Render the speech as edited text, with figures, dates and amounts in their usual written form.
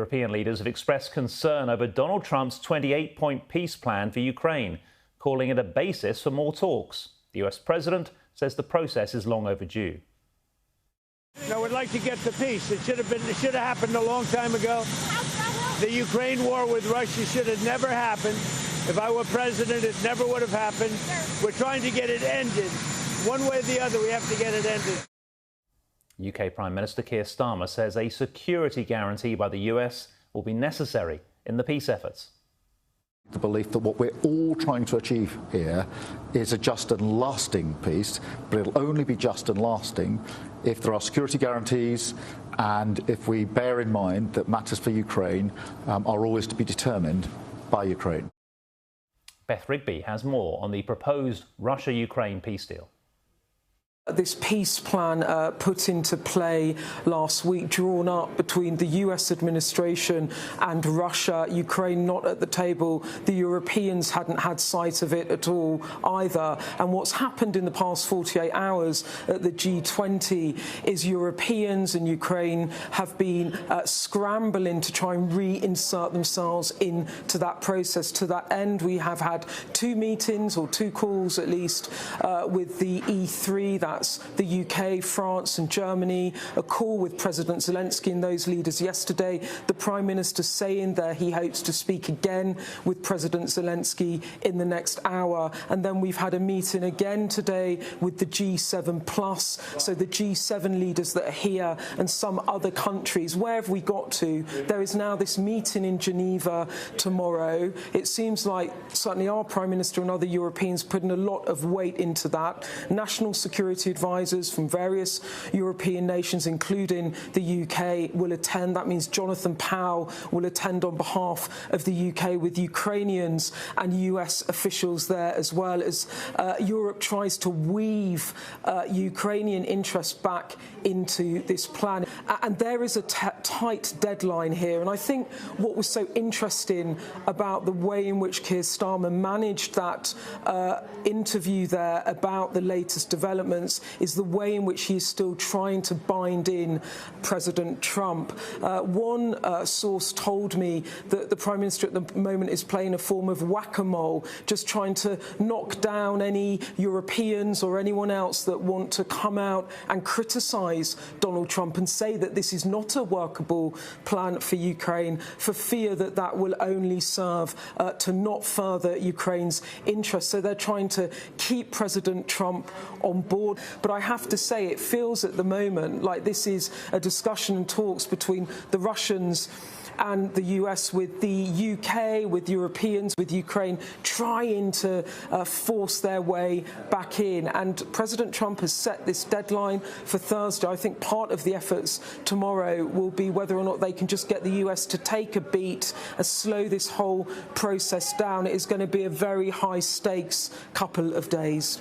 European leaders have expressed concern over Donald Trump's 28-point peace plan for Ukraine, calling it a basis for more talks. The US president says the process is long overdue. No, we'd like to get the peace. It should have happened a long time ago. The Ukraine war with Russia should have never happened. If I were president, it never would have happened. We're trying to get it ended. One way or the other, we have to get it ended. UK Prime Minister Keir Starmer says a security guarantee by the US will be necessary in the peace efforts. The belief that what we're all trying to achieve here is a just and lasting peace, but it'll only be just and lasting if there are security guarantees and if we bear in mind that matters for Ukraine are always to be determined by Ukraine. Beth Rigby has more on the proposed Russia-Ukraine peace deal. This peace plan put into play last week, drawn up between the US administration and Russia, Ukraine not at the table. The Europeans hadn't had sight of it at all either. And what's happened in the past 48 hours at the G20 is Europeans and Ukraine have been scrambling to try and reinsert themselves into that process. To that end, we have had two meetings, or two calls at least, with the E3, that's the UK, France and Germany, a call with President Zelensky and those leaders yesterday. The Prime Minister saying that he hopes to speak again with President Zelensky in the next hour. And then we've had a meeting again today with the G7+, so the G7 leaders that are here and some other countries. Where have we got to? There is now this meeting in Geneva tomorrow. It seems like certainly our Prime Minister and other Europeans putting a lot of weight into that. National security advisors from various European nations, including the UK, will attend. That means Jonathan Powell will attend on behalf of the UK with Ukrainians and US officials there, as well as Europe tries to weave Ukrainian interests back into this plan. And there is a tight deadline here. And I think what was so interesting about the way in which Keir Starmer managed that interview there about the latest developments is the way in which he is still trying to bind in President Trump. One source told me that the Prime Minister at the moment is playing a form of whack-a-mole, just trying to knock down any Europeans or anyone else that want to come out and criticise Donald Trump and say that this is not a workable plan for Ukraine, for fear that that will only serve to not further Ukraine's interests. So they're trying to keep President Trump on board. But I have to say, it feels at the moment like this is a discussion and talks between the Russians and the US, with the UK, with Europeans, with Ukraine, trying to force their way back in. And President Trump has set this deadline for Thursday. I think part of the efforts tomorrow will be whether or not they can just get the US to take a beat and slow this whole process down. It is going to be a very high-stakes couple of days.